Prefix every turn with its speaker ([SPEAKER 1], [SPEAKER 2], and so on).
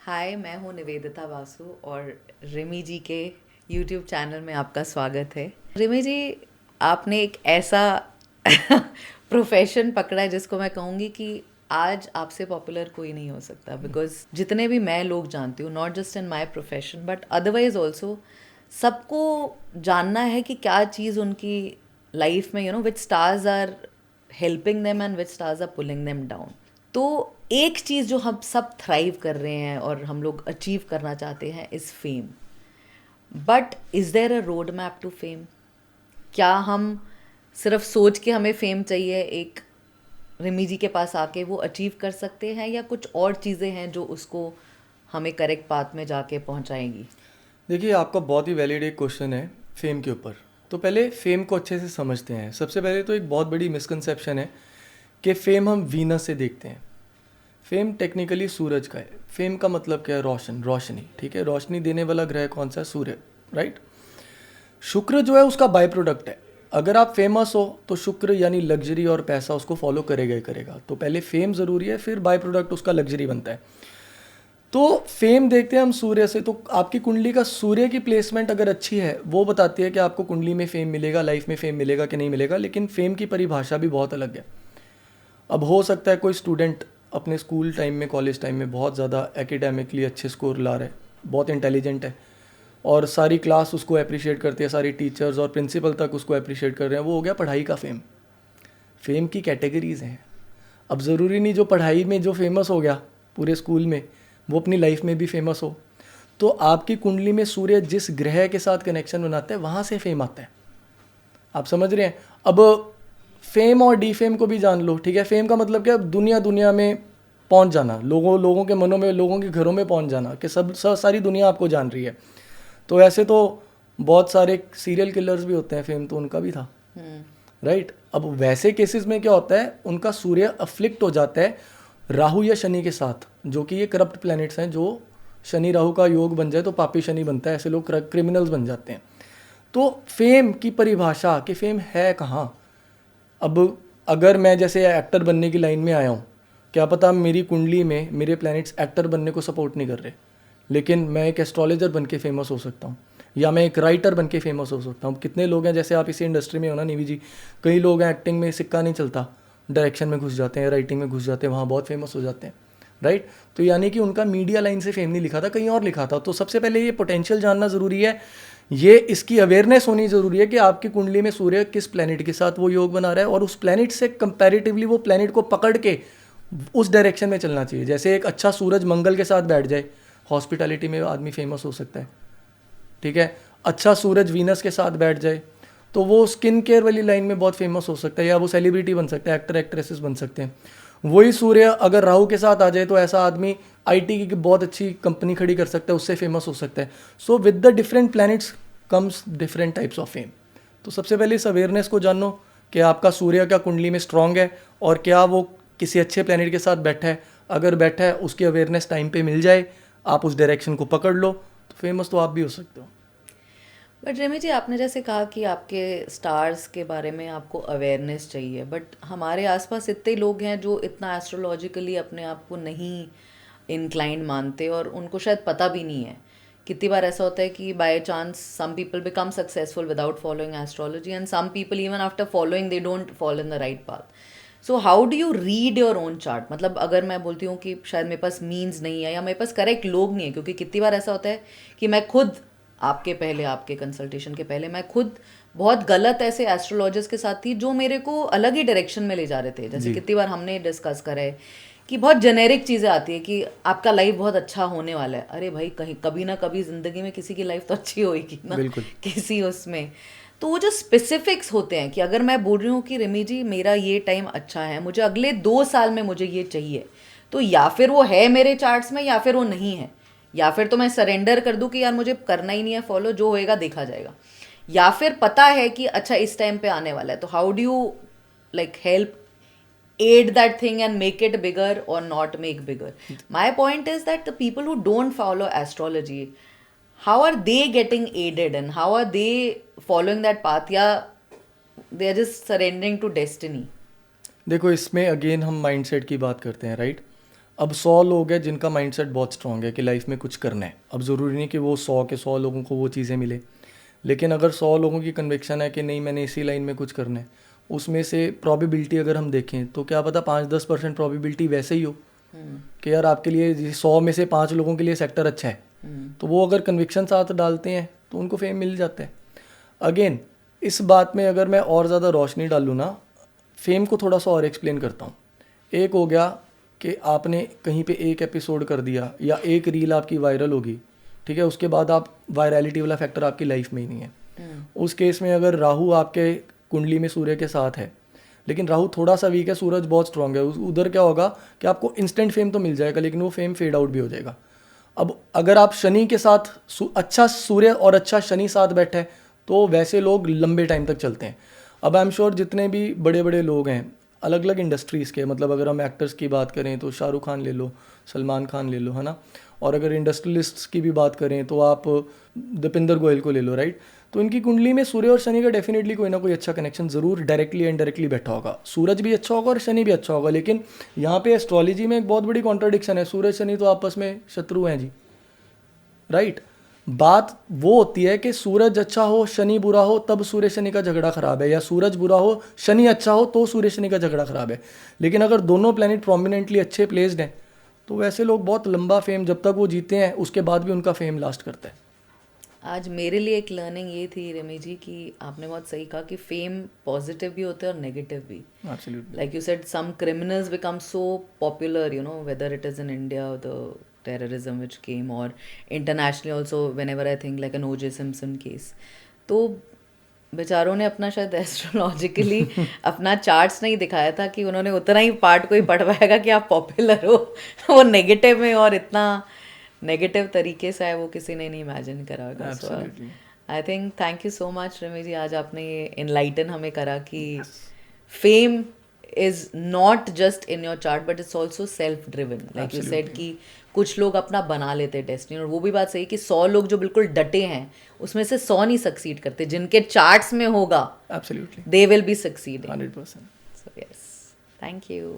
[SPEAKER 1] हाय, मैं हूँ निवेदिता वासु और रिमी जी के यूट्यूब चैनल में आपका स्वागत है। रिमी जी, आपने एक ऐसा प्रोफेशन पकड़ा है जिसको मैं कहूँगी कि आज आपसे पॉपुलर कोई नहीं हो सकता, बिकॉज जितने भी मैं लोग जानती हूँ, not just in my profession but otherwise also, सबको जानना है कि क्या चीज़ उनकी लाइफ में which stars are helping them and which stars are pulling them down. तो एक चीज़ जो हम सब थ्राइव कर रहे हैं और हम लोग अचीव करना चाहते हैं is fame. But is there a road map to fame? क्या हम सिर्फ सोच के हमें फेम चाहिए, एक रिमी जी के पास आके वो अचीव कर सकते हैं, या कुछ और चीज़ें हैं जो उसको हमें करेक्ट पाथ में जाके पहुंचाएंगी?
[SPEAKER 2] देखिए, आपका बहुत ही वैलिड एक क्वेश्चन है फेम के ऊपर। तो पहले फेम को अच्छे से समझते हैं। सबसे पहले तो एक बहुत बड़ी मिसकंसेप्शन है कि फेम हम वीनस से देखते हैं। फेम टेक्निकली सूरज का है। फेम का मतलब क्या है? रोशनी। ठीक है, रोशनी देने वाला ग्रह कौन सा है? सूर्य, राइट। शुक्र जो है उसका बाय प्रोडक्ट है। अगर आप फेमस हो तो शुक्र यानी लग्जरी और पैसा उसको फॉलो करेगा ही करेगा। तो पहले फेम ज़रूरी है, फिर बाय प्रोडक्ट उसका लग्जरी बनता है। तो फेम देखते हैं हम सूर्य से। तो आपकी कुंडली का सूर्य की प्लेसमेंट अगर अच्छी है वो बताती है कि आपको कुंडली में फेम मिलेगा, लाइफ में फेम मिलेगा कि नहीं मिलेगा। लेकिन फेम की परिभाषा भी बहुत अलग है। अब हो सकता है कोई स्टूडेंट अपने स्कूल टाइम में, कॉलेज टाइम में बहुत ज़्यादा एकेडमिकली अच्छे स्कोर ला रहा है, बहुत इंटेलिजेंट है और सारी क्लास उसको अप्रिशिएट करती है, सारी टीचर्स और प्रिंसिपल तक उसको अप्रिशिएट कर रहे हैं। वो हो गया पढ़ाई का फेम। फेम की कैटेगरीज हैं। अब ज़रूरी नहीं जो पढ़ाई में जो फेमस हो गया पूरे स्कूल में वो अपनी लाइफ में भी फेमस हो। तो आपकी कुंडली में सूर्य जिस ग्रह के साथ कनेक्शन बनाता है वहाँ से फेम आता है। आप समझ रहे हैं? अब फेम और डी फेम को भी जान लो। ठीक है, फेम का मतलब क्या? दुनिया दुनिया में पहुंच जाना, लोगों लोगों के मनों में, लोगों के घरों में पहुंच जाना कि सारी दुनिया आपको जान रही है। तो ऐसे तो बहुत सारे सीरियल किलर्स भी होते हैं, फेम तो उनका भी था, राइट। अब वैसे केसेस में क्या होता है, उनका सूर्य अफ्लिक्ट हो जाता है राहु या शनि के साथ, जो कि ये करप्ट प्लैनेट्स हैं। जो शनि राहु का योग बन जाए तो पापी शनि बनता है, ऐसे लोग क्रिमिनल्स बन जाते हैं। तो फेम की परिभाषा कि फेम है कहाँ। अब अगर मैं जैसे एक्टर बनने की लाइन में आया हूँ, क्या पता मेरी कुंडली में मेरे प्लैनेट्स एक्टर बनने को सपोर्ट नहीं कर रहे, लेकिन मैं एक एस्ट्रोलॉजर बन के फेमस हो सकता हूँ, या मैं एक राइटर बन के फेमस हो सकता हूँ। कितने लोग हैं, जैसे आप इसी इंडस्ट्री में हो ना निवी जी, कई लोग हैं एक्टिंग में सिक्का नहीं चलता, डायरेक्शन में घुस जाते हैं, राइटिंग में घुस जाते हैं, वहाँ बहुत फेमस हो जाते हैं, राइट। तो यानी कि उनका मीडिया लाइन से फेम नहीं लिखा था, कहीं और लिखा था। तो सबसे पहले ये पोटेंशियल जानना ज़रूरी है, ये इसकी अवेयरनेस होनी ज़रूरी है कि आपकी कुंडली में सूर्य किस प्लैनेट के साथ वो योग बना रहा है, और उस प्लैनेट से कंपैरेटिवली वो प्लैनेट को पकड़ के उस डायरेक्शन में चलना चाहिए। जैसे एक अच्छा सूरज मंगल के साथ बैठ जाए, हॉस्पिटैलिटी में आदमी फेमस हो सकता है। ठीक है, अच्छा सूरज वीनस के साथ बैठ जाए तो वो स्किन केयर वाली लाइन में बहुत फेमस हो सकता है, या वो सेलिब्रिटी बन सकता है, एक्टर एक्ट्रेसेस बन सकते हैं। वही सूर्य अगर राहु के साथ आ जाए तो ऐसा आदमी आईटी की बहुत अच्छी कंपनी खड़ी कर सकता है, उससे फेमस हो सकता है। So with the different planets comes different types of fame. तो सबसे पहले इस अवेयरनेस को जानो कि आपका सूर्य क्या कुंडली में स्ट्रांग है और क्या वो किसी अच्छे प्लैनेट के साथ बैठा है। अगर बैठा है, उसकी अवेयरनेस टाइम पे मिल जाए, आप उस डायरेक्शन को पकड़ लो, तो फेमस तो आप भी हो सकते हो।
[SPEAKER 1] बट रेमी जी, आपने जैसे कहा कि आपके स्टार्स के बारे में आपको अवेयरनेस चाहिए, बट हमारे आसपास इतने लोग हैं जो इतना एस्ट्रोलॉजिकली अपने आप को नहीं इंक्लाइंड मानते और उनको शायद पता भी नहीं है। कितनी बार ऐसा होता है कि by chance some people become successful without following astrology, and some people even after following they don't follow in the right path. So how do you read your own chart? मतलब अगर मैं बोलती हूँ कि शायद मेरे पास मीन्स नहीं है या मेरे पास करेक्ट लोग नहीं है, क्योंकि कितनी बार ऐसा होता है कि मैं खुद आपके कंसल्टेशन के पहले मैं खुद बहुत गलत ऐसे एस्ट्रोलॉजर्स के साथ थी जो मेरे को अलग ही डायरेक्शन में ले जा रहे थे। जैसे
[SPEAKER 2] जी।
[SPEAKER 1] कितनी बार हमने डिस्कस करा है कि बहुत जेनेरिक चीज़ें आती है कि आपका लाइफ बहुत अच्छा होने वाला है। अरे भाई, कहीं कभी ना कभी ज़िंदगी में किसी की लाइफ तो अच्छी होगी ना,
[SPEAKER 2] बिल्कुल।
[SPEAKER 1] किसी उसमें। तो वो जो स्पेसिफिक्स होते हैं कि अगर मैं बोल रही हूँ कि रिमी जी मेरा ये टाइम अच्छा है, मुझे अगले 2 साल में मुझे ये चाहिए, तो या फिर वो है मेरे चार्ट्स में या फिर वो नहीं है। या फिर तो मैं सरेंडर कर दूं कि यार मुझे करना ही नहीं है फॉलो, जो होएगा देखा जाएगा। या फिर पता है कि अच्छा इस टाइम पे आने वाला है, तो how do you like help aid that thing and make it bigger or not make bigger? My point is that the people who don't follow astrology, how are they getting aided and how are they following that path? Yeah, they are just surrendering to destiny.
[SPEAKER 2] देखो, इसमें again हम mindset की बात करते हैं, right. अब 100 लोग हैं जिनका माइंडसेट बहुत स्ट्रांग है कि लाइफ में कुछ करना है। अब ज़रूरी नहीं कि वो 100 के 100 लोगों को वो चीज़ें मिले, लेकिन अगर 100 लोगों की कन्विक्शन है कि नहीं मैंने इसी लाइन में कुछ करना है, उसमें से प्रोबेबिलिटी अगर हम देखें तो क्या पता 5-10% प्रोबेबिलिटी वैसे ही हो कि यार आपके लिए 100 में से 5 लोगों के लिए सेक्टर अच्छा है, तो वो अगर कन्विक्शन साथ डालते हैं तो उनको फेम मिल जाता है। अगेन इस बात में अगर मैं और ज़्यादा रोशनी डालूँ ना, फेम को थोड़ा सा और एक्सप्लेन करता हूँ। एक हो गया कि आपने कहीं पे एक एपिसोड कर दिया या एक रील आपकी वायरल होगी, ठीक है, उसके बाद आप वायरलिटी वाला फैक्टर आपकी लाइफ में ही नहीं है। उस केस में अगर राहु आपके कुंडली में सूर्य के साथ है, लेकिन राहु थोड़ा सा वीक है, सूरज बहुत स्ट्रांग है, उधर क्या होगा कि आपको इंस्टेंट फेम तो मिल जाएगा, लेकिन वो फेम फेड आउट भी हो जाएगा। अब अगर आप शनि के साथ अच्छा सूर्य और अच्छा शनि साथ बैठे हैं तो वैसे लोग लंबे टाइम तक चलते हैं। अब आई एम श्योर जितने भी बड़े बड़े लोग हैं अलग अलग इंडस्ट्रीज़ के, मतलब अगर हम एक्टर्स की बात करें तो शाहरुख खान ले लो, सलमान खान ले लो, है ना, और अगर इंडस्ट्रियलिस्ट्स की भी बात करें तो आप दीपिंदर गोयल को ले लो, राइट। तो इनकी कुंडली में सूर्य और शनि का डेफिनेटली कोई ना कोई अच्छा कनेक्शन ज़रूर डायरेक्टली इनडायरेक्टली बैठा होगा। सूरज भी अच्छा होगा और शनि भी अच्छा होगा, लेकिन यहाँ पे एस्ट्रोलॉजी में एक बहुत बड़ी कॉन्ट्राडिक्शन है। सूरज शनि तो आपस में शत्रु हैं जी, राइट। बात वो होती है कि सूरज अच्छा हो शनि बुरा हो तब सूर्य शनि का झगड़ा खराब है, या सूरज बुरा हो शनि अच्छा हो तो सूर्य शनि का झगड़ा खराब है। लेकिन अगर दोनों प्लैनेट प्रोमिनेंटली अच्छे प्लेस्ड हैं तो वैसे लोग बहुत लंबा फेम जब तक वो जीते हैं उसके बाद भी उनका फेम लास्ट करता है।
[SPEAKER 1] आज मेरे लिए एक लर्निंग ये थी रेमी जी कि आपने बहुत सही कहा कि फेम पॉजिटिव भी होते हैं और नेगेटिव भी।
[SPEAKER 2] Absolutely.
[SPEAKER 1] Like you said, some criminals become so popular, you know, whether it is in India or the terrorism which came, or internationally also, whenever I think like an O.J. Simpson case. तो बेचारों ने अपना शायद astrologically अपना charts नहीं दिखाया था कि उन्होंने उतना ही पार्ट कोई पढ़वाएगा कि आप पॉपुलर हो वो नेगेटिव में, और इतना नेगेटिव तरीके से है वो किसी ने नहीं इमेजिन करा होगा। So I think thank you so much Rami ji, आज आपने ये इनलाइटन हमें करा कि fame is not just in your chart but it's also self driven, like you said कि कुछ लोग अपना बना लेते हैं डेस्टिनी, और वो भी बात सही कि 100 लोग जो बिल्कुल डटे हैं उसमें से 100 नहीं सक्सीड करते, जिनके चार्ट्स में होगा
[SPEAKER 2] Absolutely.
[SPEAKER 1] They will be succeeding
[SPEAKER 2] 100%.
[SPEAKER 1] So yes, thank you.